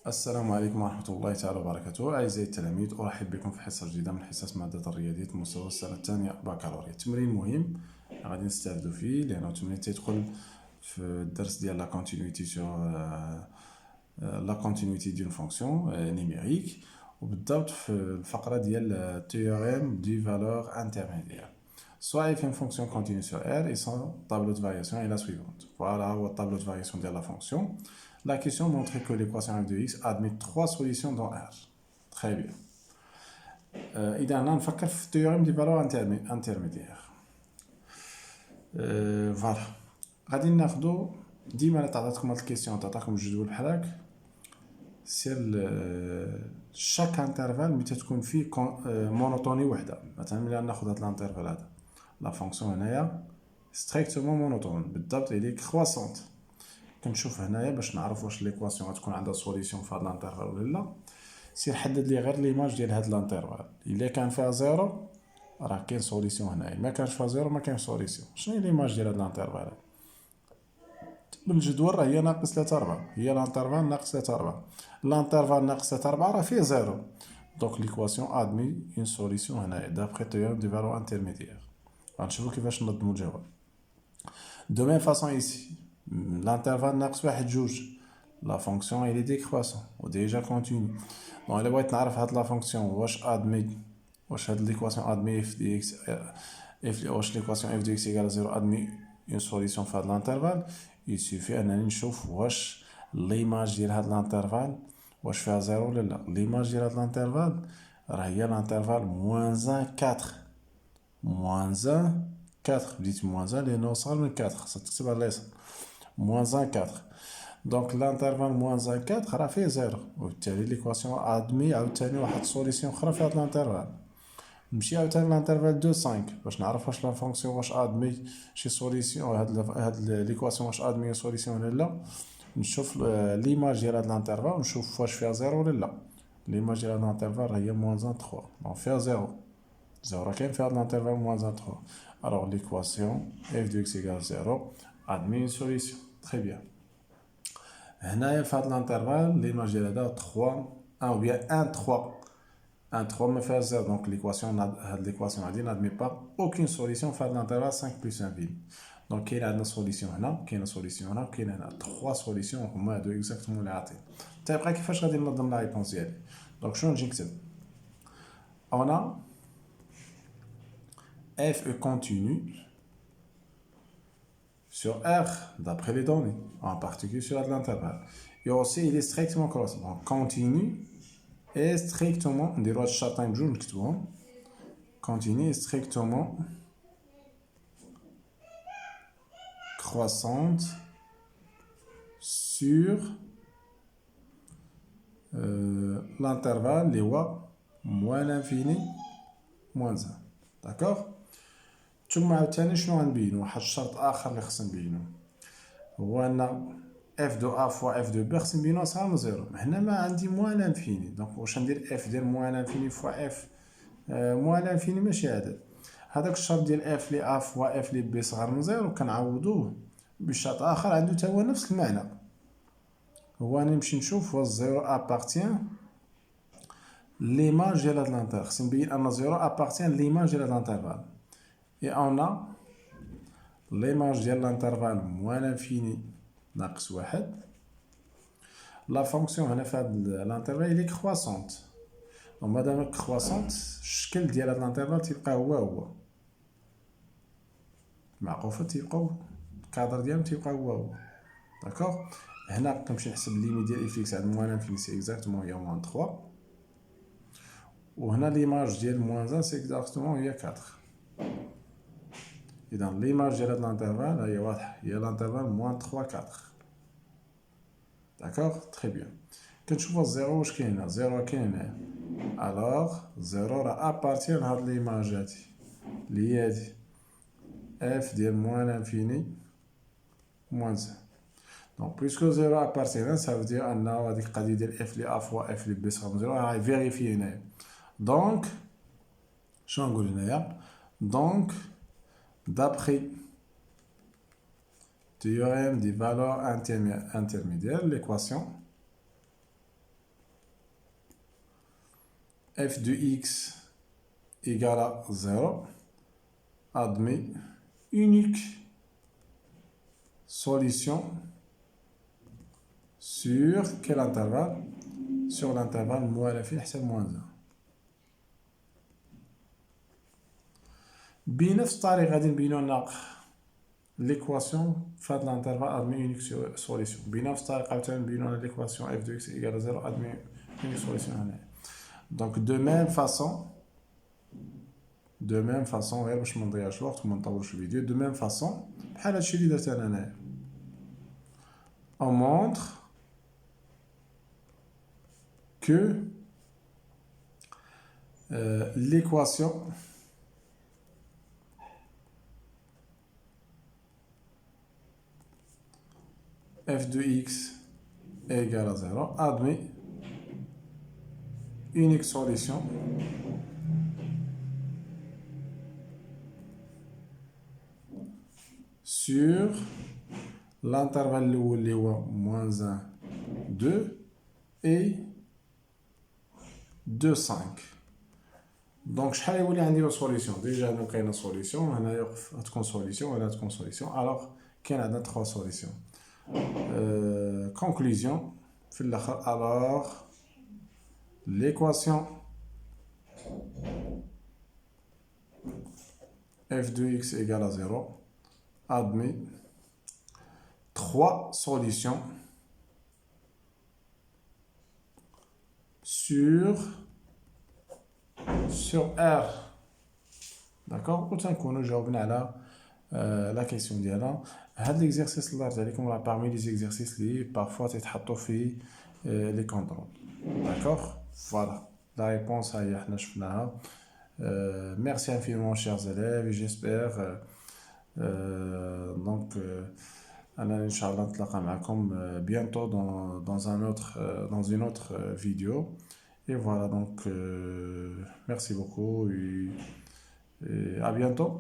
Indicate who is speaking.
Speaker 1: السلام عليكم ورحمة الله تعالى وبركاته. أعزائي التلاميذ، أرحب بكم في حصة جديدة من حصص مادة الرياضيات مستوى السنة الثانية بكالوريا. تمرين مهم غادي نستافدو فيه لأنه تمرين تيدخل في الدرس ديال لا كونتينيتي سور لا كونتينيتي دون فونكسيون نيميريك، وبالضبط في الفقرة ديال théorème du valeur intermédiaire. Soit f une fonction continue sur R et son tableau de variation est la suivante. Voilà le tableau de variation de la fonction. La question montre que l'équation f de x admet trois solutions dans R. Très bien. إذا نفكر في التيوريم دي فالور انترميديير. فوالا غادي ناخدو ديما الا تعطاتكم هاد الكيسيون تعطاكم الجدول بحال هاك، سير شاك انترفال ملي تتكون فيه مونوتوني وحده. مثلا ملي ناخد هاد الانترفال هذا، لا فونكسيون هنايا ستريكتومون مونوتون بالضبط اللي كرواسونت. كنشوف هنايا باش نعرف واش ليكواسيون غتكون عندها سوليسيون في هاد الانترفال ولا لا. سير حدد لي غير ليماج ديال هاد الانترفال، الا كان فيها زيرو راه كاين سوليسيون هنايا، ما كانش فيها زيرو ما كاينش سوليسيون. شنو هي ليماج ديال هاد الانترفال؟ بالجدول راه هي ناقص 3 4، هي الانترفال ناقص 3 4. الانترفال ناقص 3 4 راه فيه زيرو، دونك ليكواسيون ادمي اون سوليسيون هنايا دابخي تيوريم دي فالور انترميديير. غنشوفو كيفاش ننظمو الجواب. دو ميم فاصون ايسي l'intervalle ناقص واحد جوج، لا فونكسيون إلي ديكرواسون و ديجا كونتينيو. دونك إلا بغيت نعرف هاد لا فونكسيون واش ادمي، واش هاد ليكواسيون ادمي اف دي اكس، واش ليكواسيون اف دي اكس ايكال زيرو ادمي اون سوليسيون في هاد الانترفال، يسوفي انني نشوف واش ليماج ديال هاد الانترفال واش فيها زيرو ولا لا. ليماج ديال هاد الانترفال راه هي الانترفال موان ان 4، موان ان 4. بديت موان ان لأنه صغر من 4، خاصك تكتب على اليسار. موان ان 4، دونك الانترفال موان ان 4 راه فيه زيرو، وبالتالي ليكواسيون ادمي عاوتاني واحد سوليسيون اخرى في هاد الانترفال. نمشي عاوتاني لانترفال دو 5 باش نعرف واش لا فونكسيون واش ادمي شي سوليسيون، هاد ليكواسيون واش ادمي سوليسيون ولا لا. نشوف ليماج ديال هاد الانترفال ونشوف واش فيها زيرو ولا لا. ليماج ديال هاد الانترفال هي موان ان 3، دونك فيها زيرو، زيرو كاين في هاد الانترفال موان ان 3. alors l'équation f de x égale 0 admet une solution. Très bien. هنايا في هاد الانترفال ليماج ديال هذا 3 1 ou bien 1 3، 1 3 ما فيها زيرو، دونك ليكواسيون هاد ليكواسيون هادي نادمي با اوكين سوليسيون في هاد الانترفال 5 بلس 1 فيني. دونك كاين عندنا سوليسيون هنا، كاينه سوليسيون هنا، كاين هنا 3 سوليسيون هما هادو اكزاكتومون اللي عاطين. تيبقى كيفاش غادي ننظم لا ريبونس ديالي. دونك شنو نجي نكتب؟ اون f est continu sur R d'après les données, en particulier sur l'intervalle. Et aussi, il est strictement croissant. Donc, continu est strictement, on dirait châtain de jaune, continu est strictement croissante sur l'intervalle, les wa moins l'infini, moins 1. D'accord? ثم عاوتاني شنو غنبينو؟ واحد الشرط اخر اللي خصنا نبينو هو ان اف دو ا فوا اف دو بي خصني نبينو صغار من زيرو. هنا ما عندي موان لانفيني، دونك واش ندير اف ديال موان لانفيني فوا اف موان لانفيني ماشي عدد. هذاك الشرط ديال اف لي ا فوا اف لي بي صغار من زيرو كنعوضوه بشرط اخر عنده تا هو نفس المعنى، هو نمشي نشوف واش زيرو ابارتيان ليماج ديال هاد الانترفال. خصني نبين ان زيرو ابارتيان ليماج ديال هاد الانترفال. Et on a l'image de l'intervalle moins l'infini ناقص واحد. La fonction هنا في هاد l'intervalle est croissante. Donc مادام croissante الشكل ديال هاد l'intervalle تيبقى هو معقوفة، تيبقاو الكادر ديالهم تيبقى هو. داكوغ. هنا كنمشي نحسب ليميت ديال اف اكس عند موان انفيني سي اكزاكتومون هي موان 3، وهنا ليماج ديال موان 1 سي اكزاكتومون هي 4. إذا ليماج ديال هاد الانترفال هي واضحة، هي الانترفال موان 3 4. داكوغ. تخي بيان. كنشوفو الزيرو واش كاين هنا، زيرو كاين هنايا، الوغ زيرو راه ابارتيان لهاد ليماج هادي اللي هي هادي اف ديال موان انفيني موان 1. دونك بويسكو زيرو ابارتيان سا فو دير ان هاديك القضية ديال اف لي ا فوا اف لي بي صغر من زيرو راه فيريفي هنايا. دونك شنو نقول هنايا؟ دونك d'après théorème des valeurs intermédiaires, l'équation f de x égale à 0, admet unique solution sur quel intervalle? Sur l'intervalle moins l'infini حتى moins 1. بنفس الطريقة غادي نبينو أن l'équation في هذا l'intervalle admet unique solution. بنفس الطريقة عاوتاني نبينو أن l'équation f de x égale à 0 admet unique solution هنايا. Donc de même façon غير باش منضيعش الوقت وما نطولش الفيديو. De même façon بحال هادشي اللي درت أنا هنايا. On montre que l'équation f de x égale à 0 admet unique solution sur l'intervalle اللي هو moins 1 2 et 2 5. دونك شحال يولي عندي سوليسيون؟ ديجا هنا كاينه سوليسيون، هنايا غتكون سوليسيون، وهنا تكون سوليسيون. الوغ كاين عندنا 3 سوليسيون. كونكلوزيون في الاخر. الوغ l'équation f de x égale à 0 admet 3 solutions sur R. D'accord. وتنكونوا جاوبنا على لا كيسيون ديالنا. هاد ليكزيرسيس اللي درت عليكم راه parmi les exercices اللي parfois تيتحطوا في لي كونترول. D'accord. Voilà. La réponse هي حنا شفناها. Merci infiniment chers élèves et j'espère donc أنا إن شاء الله نتلاقى معكم bientôt dans une autre vidéo. Et voilà, donc merci beaucoup et à bientôt.